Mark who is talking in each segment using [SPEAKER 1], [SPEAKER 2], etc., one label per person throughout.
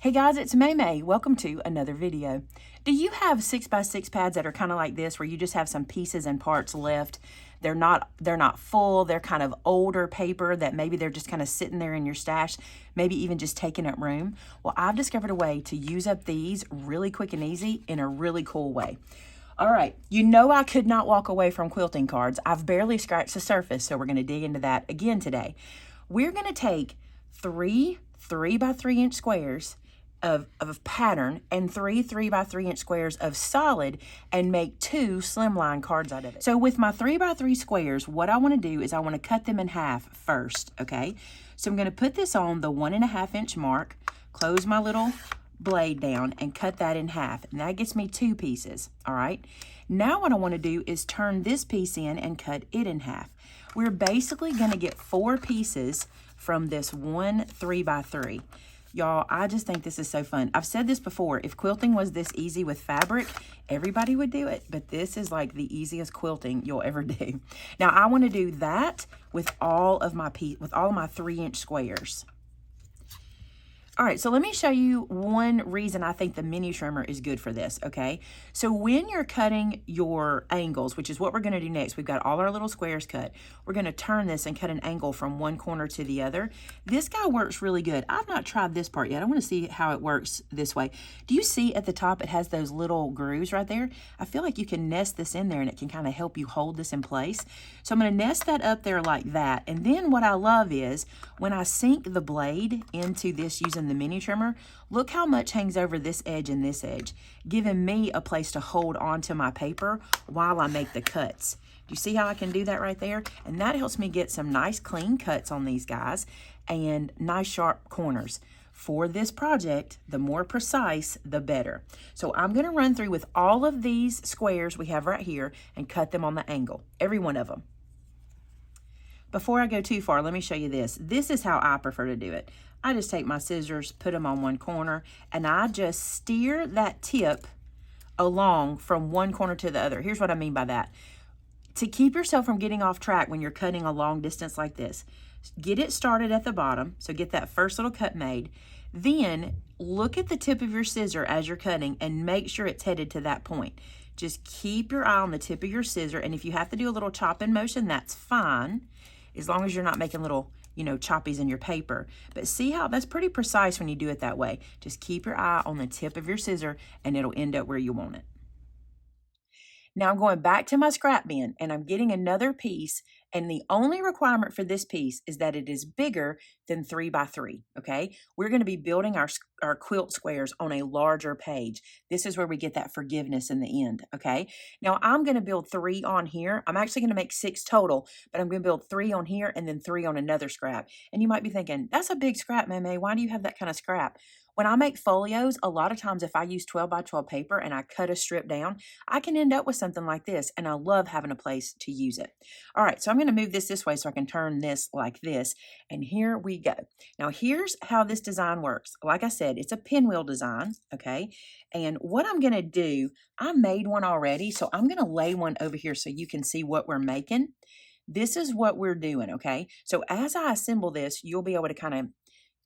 [SPEAKER 1] Hey guys, it's Maymay. Welcome to another video. Do you have 6x6 pads that are kind of like this, where you just have some pieces and parts left? They're not full. They're kind of older paper that maybe they're just kind of sitting there in your stash, maybe even just taking up room. Well, I've discovered a way to use up these really quick and easy in a really cool way. All right, you know I could not walk away from quilting cards. I've barely scratched the surface, so we're going to dig into that again today. We're going to take three 3x3" squares of pattern and three 3x3" squares of solid and make two slimline cards out of it. So with my 3x3 squares, what I want to do is I want to cut them in half first, okay? So I'm going to put this on the 1.5 inch mark, close my little blade down and cut that in half, and that gets me 2 pieces. All right, now what I want to do is turn this piece in and cut it in half. We're basically going to get 4 pieces from this one 3x3. Y'all, I just think this is so fun. I've said this before, if quilting was this easy with fabric, everybody would do it, but this is like the easiest quilting you'll ever do. Now I want to do that with all of my 3-inch squares. All right, so let me show you one reason I think the mini trimmer is good for this, okay? So when you're cutting your angles, which is what we're gonna do next, we've got all our little squares cut. We're gonna turn this and cut an angle from one corner to the other. This guy works really good. I've not tried this part yet. I wanna see how it works this way. Do you see at the top it has those little grooves right there? I feel like you can nest this in there and it can kind of help you hold this in place. So I'm gonna nest that up there like that. And then what I love is when I sink the blade into this using the mini trimmer, look how much hangs over this edge and this edge, giving me a place to hold onto my paper while I make the cuts. Do you see how I can do that right there? And that helps me get some nice clean cuts on these guys and nice sharp corners. For this project, the more precise, the better. So I'm gonna run through with all of these squares we have right here and cut them on the angle, every one of them. Before I go too far, let me show you this. This is how I prefer to do it. I just take my scissors, put them on one corner, and I just steer that tip along from one corner to the other. Here's what I mean by that. To keep yourself from getting off track when you're cutting a long distance like this, get it started at the bottom, so get that first little cut made. Then look at the tip of your scissor as you're cutting and make sure it's headed to that point. Just keep your eye on the tip of your scissor, and if you have to do a little chopping motion, that's fine, as long as you're not making little, choppies in your paper. But see how that's pretty precise when you do it that way. Just keep your eye on the tip of your scissor and it'll end up where you want it. Now I'm going back to my scrap bin and I'm getting another piece, and the only requirement for this piece is that it is bigger than 3x3, okay? We're gonna be building our quilt squares on a larger page. This is where we get that forgiveness in the end, okay? Now I'm gonna build 3 on here. I'm actually gonna make 6 total, but I'm gonna build 3 on here and then 3 on another scrap. And you might be thinking, that's a big scrap, Maymay. Why do you have that kind of scrap? When I make folios, a lot of times if I use 12x12 paper and I cut a strip down, I can end up with something like this, and I love having a place to use it. All right, so I'm gonna move this way so I can turn this like this, and here we go. Now here's how this design works. Like I said, it's a pinwheel design, okay? And what I'm gonna do, I made one already, so I'm gonna lay one over here so you can see what we're making. This is what we're doing, okay? So as I assemble this, you'll be able to kind of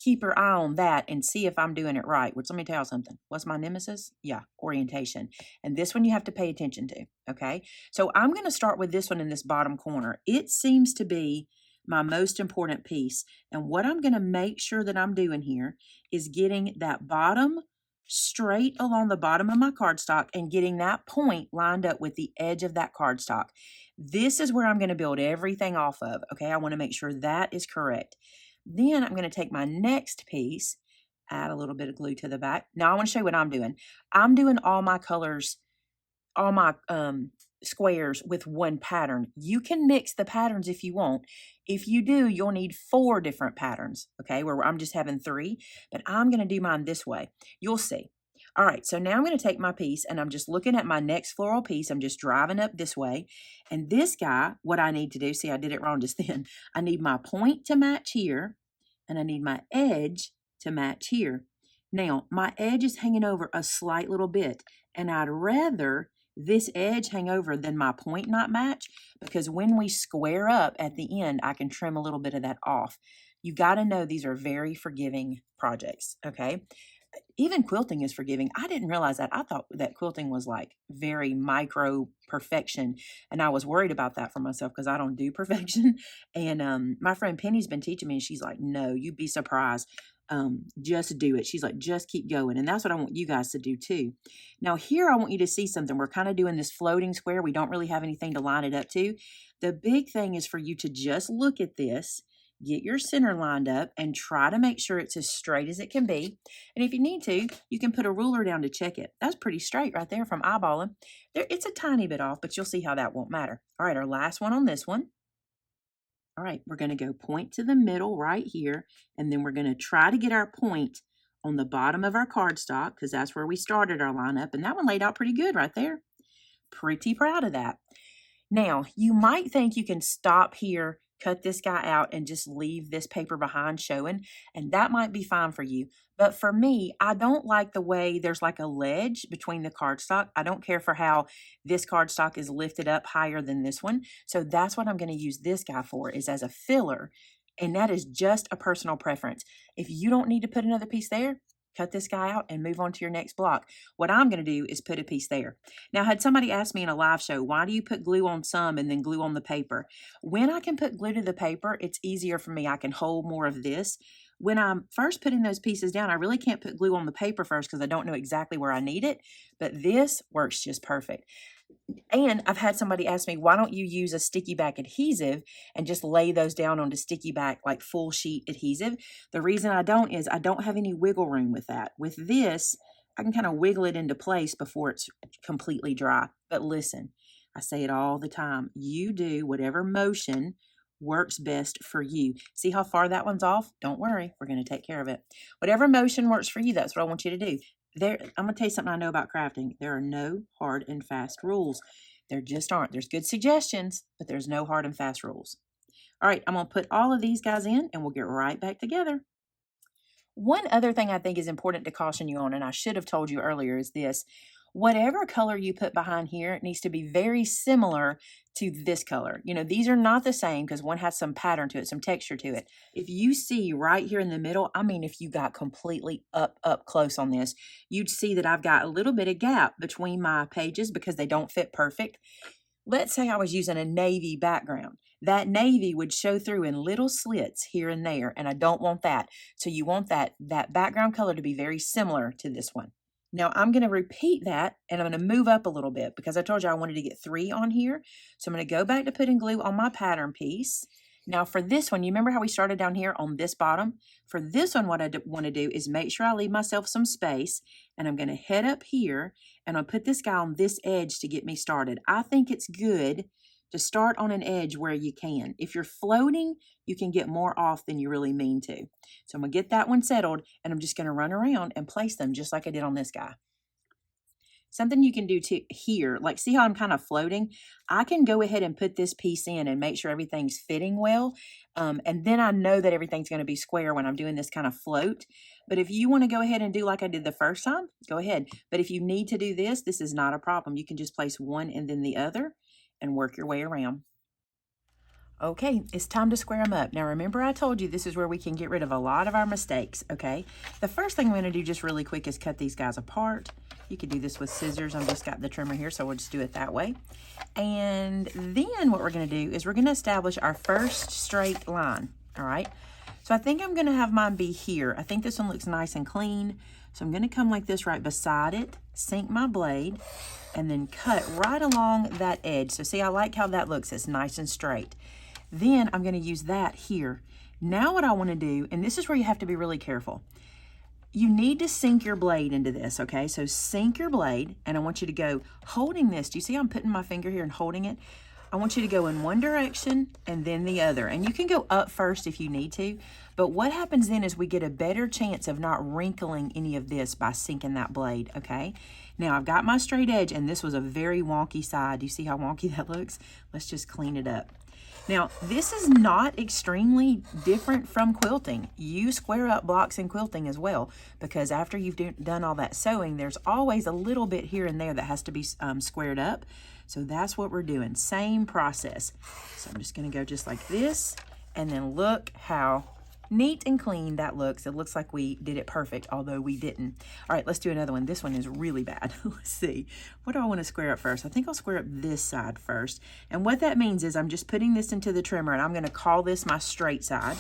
[SPEAKER 1] keep your eye on that and see if I'm doing it right, which let me tell you something. What's my nemesis? Yeah, orientation. And this one you have to pay attention to, okay? So I'm going to start with this one in this bottom corner. It seems to be my most important piece. And what I'm going to make sure that I'm doing here is getting that bottom straight along the bottom of my cardstock and getting that point lined up with the edge of that cardstock. This is where I'm going to build everything off of, okay? I want to make sure that is correct. Then I'm going to take my next piece, add a little bit of glue to the back. Now I want to show you what I'm doing. I'm doing all my colors, all my squares with one pattern. You can mix the patterns if you want. If you do, you'll need 4 different patterns, okay, where I'm just having 3, but I'm going to do mine this way. You'll see. All right, so now I'm going to take my piece and I'm just looking at my next floral piece. I'm just driving up this way. And this guy, what I need to do, see, I did it wrong just then. I need my point to match here and I need my edge to match here. Now, my edge is hanging over a slight little bit, and I'd rather this edge hang over than my point not match, because when we square up at the end, I can trim a little bit of that off. You got to know these are very forgiving projects, okay? even quilting is forgiving. I didn't realize that. I thought that quilting was like very micro perfection. And I was worried about that for myself because I don't do perfection. And my friend Penny's been teaching me, and she's like, no, you'd be surprised. Just do it. She's like, just keep going. And that's what I want you guys to do too. Now here, I want you to see something. We're kind of doing this floating square. We don't really have anything to line it up to. The big thing is for you to just look at this, get your center lined up, and try to make sure it's as straight as it can be. And if you need to, you can put a ruler down to check it. That's pretty straight right there from eyeballing. It's a tiny bit off, but you'll see how that won't matter. All right, our last one on this one. All right, we're going to go point to the middle right here, and then we're going to try to get our point on the bottom of our cardstock because that's where we started our lineup, and that one laid out pretty good right there. Pretty proud of that. Now, you might think you can stop here, cut this guy out, and just leave this paper behind showing, and that might be fine for you. But for me, I don't like the way there's like a ledge between the cardstock. I don't care for how this cardstock is lifted up higher than this one. So that's what I'm going to use this guy for, is as a filler, and that is just a personal preference. If you don't need to put another piece there, cut this guy out and move on to your next block. What I'm going to do is put a piece there. Now, had somebody asked me in a live show, why do you put glue on some and then glue on the paper? When I can put glue to the paper, it's easier for me. I can hold more of this. When I'm first putting those pieces down, I really can't put glue on the paper first because I don't know exactly where I need it, but this works just perfect. And I've had somebody ask me, why don't you use a sticky back adhesive and just lay those down onto sticky back like full sheet adhesive? The reason I don't is I don't have any wiggle room with that. With this, I can kind of wiggle it into place before it's completely dry. But listen, I say it all the time. You do whatever motion works best for you. See how far that one's off? Don't worry, we're going to take care of it. Whatever motion works for you, that's what I want you to do. I'm going to tell you something I know about crafting. There are no hard and fast rules. There just aren't. There's good suggestions, but there's no hard and fast rules. All right, I'm going to put all of these guys in, and we'll get right back together. One other thing I think is important to caution you on, and I should have told you earlier, is this. Whatever color you put behind here, it needs to be very similar to this color. You know, these are not the same because one has some pattern to it, some texture to it. If you see right here in the middle, I mean, if you got completely up close on this, you'd see that I've got a little bit of gap between my pages because they don't fit perfect. Let's say I was using a navy background. That navy would show through in little slits here and there, and I don't want that. So you want that background color to be very similar to this one. Now I'm going to repeat that, and I'm going to move up a little bit because I told you I wanted to get 3 on here. So I'm going to go back to putting glue on my pattern piece. Now for this one, you remember how we started down here on this bottom? For this one, what I want to do is make sure I leave myself some space, and I'm going to head up here, and I'll put this guy on this edge to get me started. I think it's good to start on an edge where you can. If you're floating, you can get more off than you really mean to. So I'm going to get that one settled, and I'm just going to run around and place them just like I did on this guy. Something you can do here, like see how I'm kind of floating? I can go ahead and put this piece in and make sure everything's fitting well. And then I know that everything's going to be square when I'm doing this kind of float. But if you want to go ahead and do like I did the first time, go ahead. But if you need to do this, this is not a problem. You can just place one and then the other and work your way around. Okay, it's time to square them up. Now remember I told you this is where we can get rid of a lot of our mistakes, okay? The first thing I'm going to do just really quick is cut these guys apart. You could do this with scissors. I've just got the trimmer here, so we'll just do it that way. And then what we're going to do is we're going to establish our first straight line, all right? So I think I'm going to have mine be here. I think this one looks nice and clean. So I'm going to come like this right beside it, sink my blade, and then cut right along that edge. So see, I like how that looks. It's nice and straight. Then I'm going to use that here. Now what I want to do, and this is where you have to be really careful. You need to sink your blade into this, okay? So sink your blade, and I want you to go holding this. Do you see I'm putting my finger here and holding it? I want you to go in one direction and then the other. And you can go up first if you need to. But what happens then is we get a better chance of not wrinkling any of this by sinking that blade, okay? Now I've got my straight edge, and this was a very wonky side. Do you see how wonky that looks? Let's just clean it up. Now, this is not extremely different from quilting. You square up blocks in quilting as well, because after you've done all that sewing, there's always a little bit here and there that has to be squared up. So that's what we're doing. Same process. So I'm just going to go just like this, and then look how neat and clean that looks. It looks like we did it perfect, although we didn't. All right, let's do another one. This one is really bad. Let's see. What do I want to square up first? I think I'll square up this side first. And what that means is I'm just putting this into the trimmer, and I'm going to call this my straight side.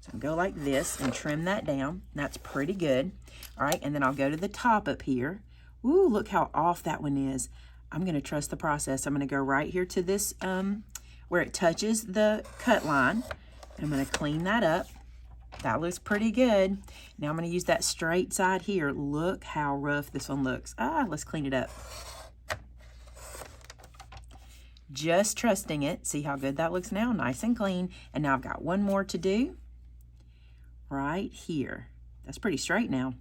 [SPEAKER 1] So I'll go like this and trim that down. That's pretty good. All right, and then I'll go to the top up here. Ooh, look how off that one is. I'm going to trust the process. I'm going to go right here to this where it touches the cut line. And I'm going to clean that up. That looks pretty good. Now I'm going to use that straight side here. Look how rough this one looks. Let's clean it up. Just trusting it. See how good that looks now? Nice and clean. And now I've got one more to do right here. That's pretty straight now.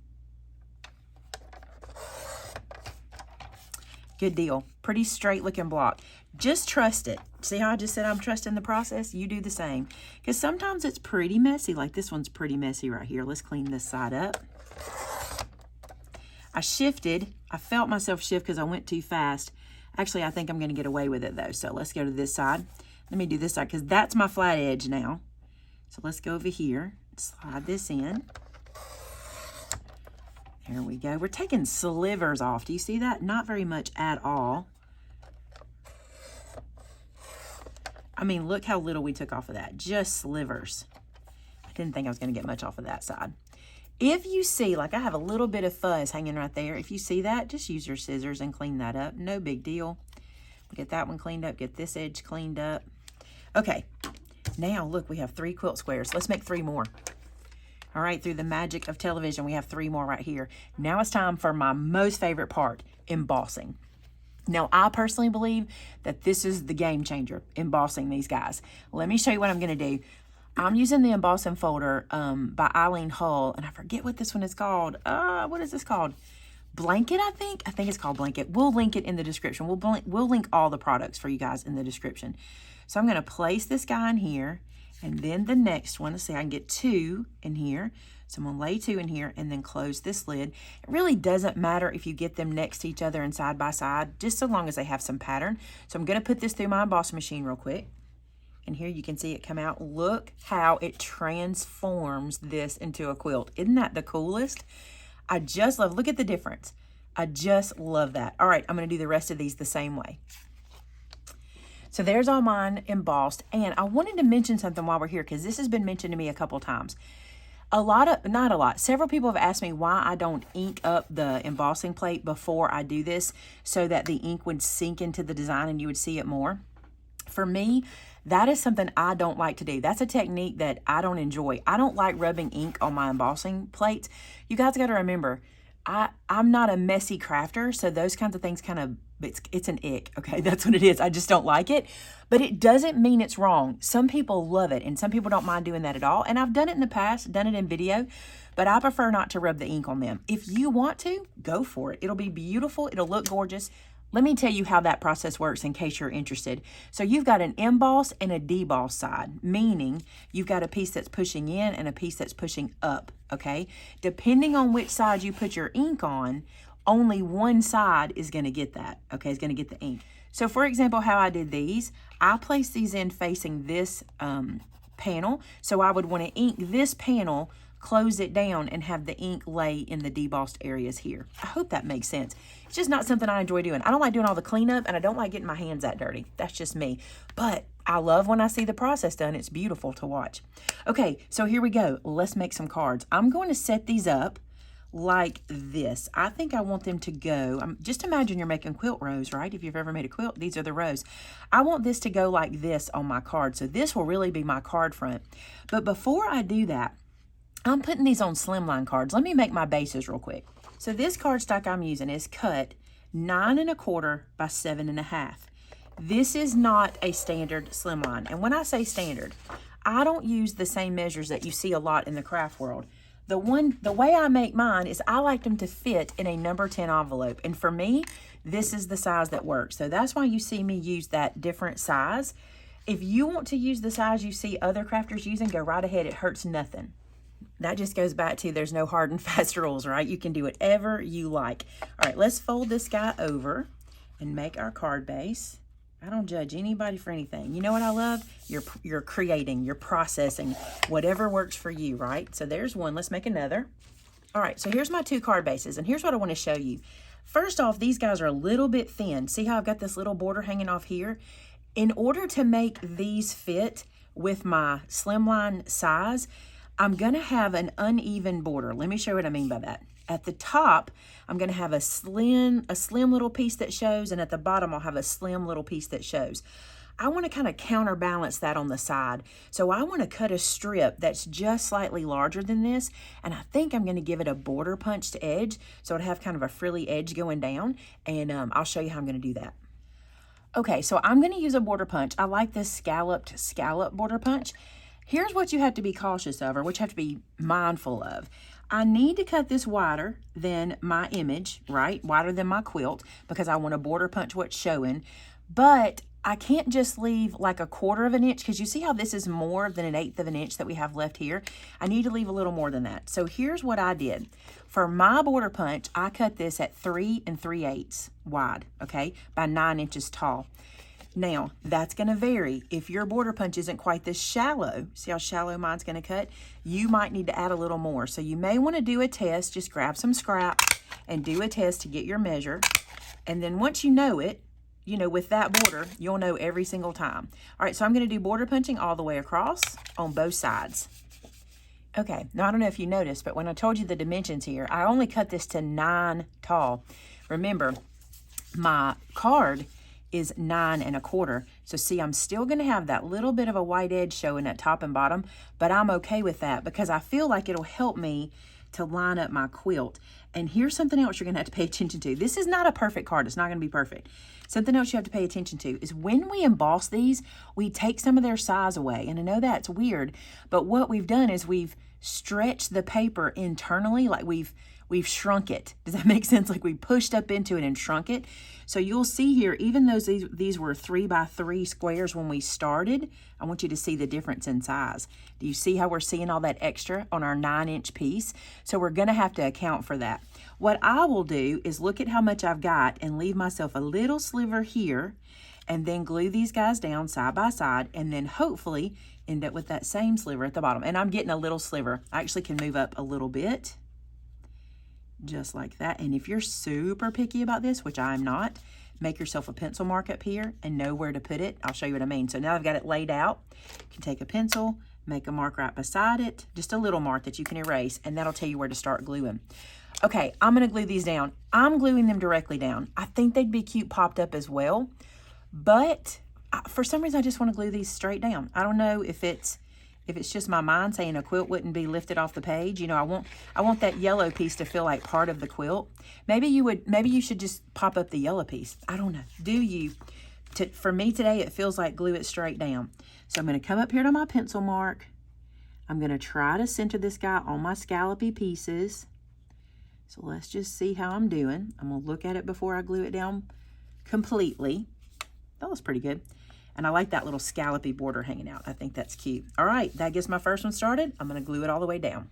[SPEAKER 1] Good deal. Pretty straight looking block. Just trust it. See how I just said I'm trusting the process? You do the same. Because sometimes it's pretty messy. Like this one's pretty messy right here. Let's clean this side up. I shifted. I felt myself shift because I went too fast. Actually, I think I'm going to get away with it though. So let's go to this side. Let me do this side because that's my flat edge now. So let's go over here. Slide this in. There we go. We're taking slivers off. Do you see that? Not very much at all. I mean, look how little we took off of that. Just slivers. I didn't think I was going to get much off of that side. If you see, like I have a little bit of fuzz hanging right there. If you see that, just use your scissors and clean that up. No big deal. Get that one cleaned up. Get this edge cleaned up. Okay. Now, look, we have 3 quilt squares. Let's make 3 more. All right, through the magic of television, we have 3 more right here. Now it's time for my most favorite part, embossing. Now, I personally believe that this is the game changer, embossing these guys. Let me show you what I'm going to do. I'm using the embossing folder by Eileen Hull, and I forget what this one is called. What is this called? Blanket, I think. I think it's called Blanket. We'll link it in the description. We'll link all the products for you guys in the description. So I'm going to place this guy in here. And then the next one, let's see, I can get 2 in here. So I'm going to lay 2 in here and then close this lid. It really doesn't matter if you get them next to each other and side by side, just so long as they have some pattern. So I'm going to put this through my embossing machine real quick. And here you can see it come out. Look how it transforms this into a quilt. Isn't that the coolest? I just love, look at the difference. I just love that. All right, I'm going to do the rest of these the same way. So there's all mine embossed, and I wanted to mention something while we're here because this has been mentioned to me a couple times. Several people have asked me why I don't ink up the embossing plate before I do this so that the ink would sink into the design and you would see it more. For me, that is something I don't like to do. That's a technique that I don't enjoy. I don't like rubbing ink on my embossing plates. You guys got to remember, I'm not a messy crafter, so those kinds of things kind of, it's an ick, okay? That's what it is. I just don't like it, but it doesn't mean it's wrong. Some people love it, and some people don't mind doing that at all, and I've done it in the past, done it in video, but I prefer not to rub the ink on them. If you want to, go for it. It'll be beautiful. It'll look gorgeous. Let me tell you how that process works in case you're interested. So you've got an emboss and a deboss side, meaning you've got a piece that's pushing in and a piece that's pushing up, okay? Depending on which side you put your ink on, only one side is going to get that, okay? It's going to get the ink. So for example, how I did these, I placed these in facing this panel. So I would want to ink this panel, close it down, and have the ink lay in the debossed areas here. I hope that makes sense. It's just not something I enjoy doing. I don't like doing all the cleanup, and I don't like getting my hands that dirty. That's just me. But I love when I see the process done. It's beautiful to watch. Okay, so here we go. Let's make some cards. I'm going to set these up like this. I think I want them to go, just imagine you're making quilt rows, right? If you've ever made a quilt, these are the rows. I want this to go like this on my card. So this will really be my card front. But before I do that, I'm putting these on Slimline cards. Let me make my bases real quick. So this cardstock I'm using is cut 9 1/4 by 7 1/2. This is not a standard Slimline. And when I say standard, I don't use the same measures that you see a lot in the craft world. The way I make mine is I like them to fit in a number 10 envelope. And for me, this is the size that works. So that's why you see me use that different size. If you want to use the size you see other crafters using, go right ahead. It hurts nothing. That just goes back to there's no hard and fast rules, right? You can do whatever you like. All right, let's fold this guy over and make our card base. I don't judge anybody for anything. You know what I love? You're creating, you're processing, whatever works for you, right? So there's one. Let's make another. All right, so here's my 2 card bases, and here's what I want to show you. First off, these guys are a little bit thin. See how I've got this little border hanging off here? In order to make these fit with my slimline size, I'm gonna have an uneven border. Let me show you what I mean by that. At the top, I'm gonna have a slim little piece that shows, and at the bottom, I'll have a slim little piece that shows. I wanna kind of counterbalance that on the side. So I wanna cut a strip that's just slightly larger than this, and I think I'm gonna give it a border punched edge, so it'll have kind of a frilly edge going down, and I'll show you how I'm gonna do that. Okay, so I'm gonna use a border punch. I like this scallop border punch. Here's what you have to be cautious of, or what you have to be mindful of. I need to cut this wider than my image, right? Wider than my quilt, because I want to border punch what's showing. But I can't just leave like 1/4 of an inch, because you see how this is more than 1/8 of an inch that we have left here? I need to leave a little more than that. So here's what I did. For my border punch, I cut this at 3 3/8 wide, okay? By 9 inches tall. Now, that's going to vary. If your border punch isn't quite this shallow, see how shallow mine's going to cut? You might need to add a little more. So you may want to do a test. Just grab some scrap and do a test to get your measure. And then once you know it, you know, with that border, you'll know every single time. All right, so I'm going to do border punching all the way across on both sides. Okay, now I don't know if you noticed, but when I told you the dimensions here, I only cut this to 9 tall. Remember, my card is 9 1/4. So see, I'm still going to have that little bit of a white edge showing at top and bottom, but I'm okay with that because I feel like it'll help me to line up my quilt. And here's something else you're going to have to pay attention to. This is not a perfect card. It's not going to be perfect. Something else you have to pay attention to is when we emboss these, we take some of their size away. And I know that's weird, but what we've done is we've stretched the paper internally, like we've shrunk it. Does that make sense? Like we pushed up into it and shrunk it. So you'll see here, even though these were 3 by 3 squares when we started, I want you to see the difference in size. Do you see how we're seeing all that extra on our 9-inch piece? So we're gonna have to account for that. What I will do is look at how much I've got and leave myself a little sliver here, and then glue these guys down side by side, and then hopefully end up with that same sliver at the bottom. And I'm getting a little sliver. I actually can move up a little bit, just like that. And if you're super picky about this, which I'm not, make yourself a pencil mark up here and know where to put it. I'll show you what I mean. So now I've got it laid out. You can take a pencil, make a mark right beside it, just a little mark that you can erase, and that'll tell you where to start gluing. Okay, I'm gonna glue these down. I'm gluing them directly down. I think they'd be cute popped up as well, but for some reason I just wanna glue these straight down. I don't know if it's just my mind saying a quilt wouldn't be lifted off the page. You know, I want that yellow piece to feel like part of the quilt. Maybe you should just pop up the yellow piece. I don't know. Do you? For me today, it feels like glue it straight down. So I'm going to come up here to my pencil mark. I'm going to try to center this guy on my scallopy pieces. So let's just see how I'm doing. I'm going to look at it before I glue it down completely. That was pretty good. And I like that little scallopy border hanging out. I think that's cute. All right, that gets my first one started. I'm gonna glue it all the way down.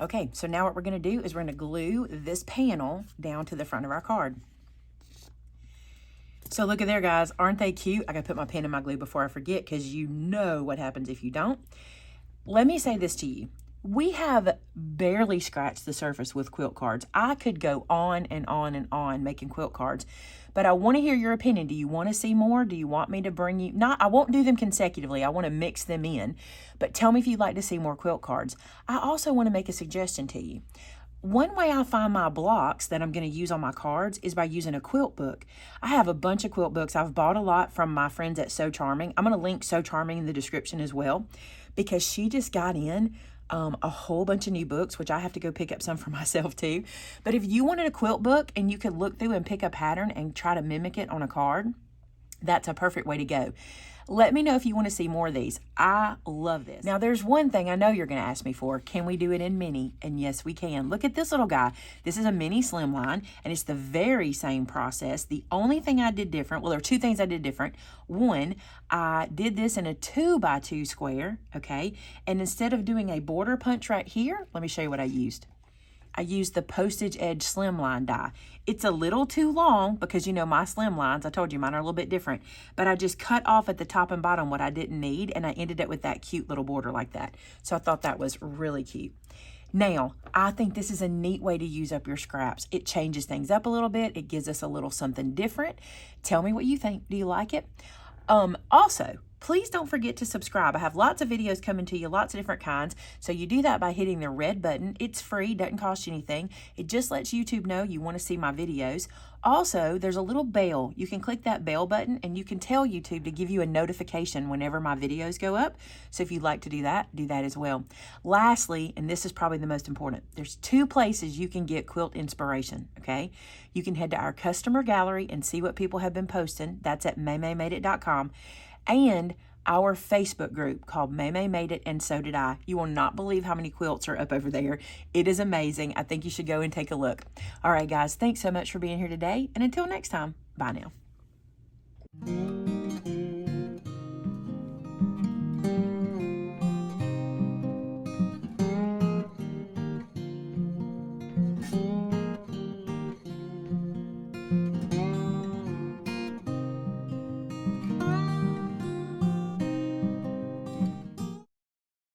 [SPEAKER 1] Okay, so now what we're gonna do is we're gonna glue this panel down to the front of our card. So look at there, guys. Aren't they cute? I gotta put my pen in my glue before I forget, because you know what happens if you don't. Let me say this to you. We have barely scratched the surface with quilt cards. I could go on and on and on making quilt cards, but I want to hear your opinion. Do you want to see more? Do you want me to bring you? I won't do them consecutively. I want to mix them in, but tell me if you'd like to see more quilt cards. I also want to make a suggestion to you. One way I find my blocks that I'm going to use on my cards is by using a quilt book. I have a bunch of quilt books. I've bought a lot from my friends at So Charming. I'm going to link So Charming in the description as well, because she just got in a whole bunch of new books, which I have to go pick up some for myself too. But if you wanted a quilt book and you could look through and pick a pattern and try to mimic it on a card, that's a perfect way to go. Let me know if you want to see more of these. I love this. Now, there's one thing I know you're going to ask me for. Can we do it in mini? And yes, we can. Look at this little guy. This is a mini slimline, and it's the very same process. The only thing I did different, well, there are 2 things I did different. One, I did this in a 2 by 2 square, okay? And instead of doing a border punch right here, let me show you what I used. I used the postage edge slimline die. It's a little too long because, you know, my slimlines, I told you mine are a little bit different, but I just cut off at the top and bottom what I didn't need, and I ended up with that cute little border like that. So I thought that was really cute. Now, I think this is a neat way to use up your scraps. It changes things up a little bit. It gives us a little something different. Tell me what you think. Do you like it? Also, please don't forget to subscribe. I have lots of videos coming to you, lots of different kinds. So you do that by hitting the red button. It's free, doesn't cost you anything. It just lets YouTube know you want to see my videos. Also, there's a little bell. You can click that bell button and you can tell YouTube to give you a notification whenever my videos go up. So if you'd like to do that as well. Lastly, and this is probably the most important, there's 2 places you can get quilt inspiration, okay? You can head to our customer gallery and see what people have been posting. That's at MaymayMadeIt.com. And our Facebook group called Maymay Made It, and so did I. You will not believe how many quilts are up over there. It is amazing. I think you should go and take a look. All right, guys, thanks so much for being here today. And until next time, bye now.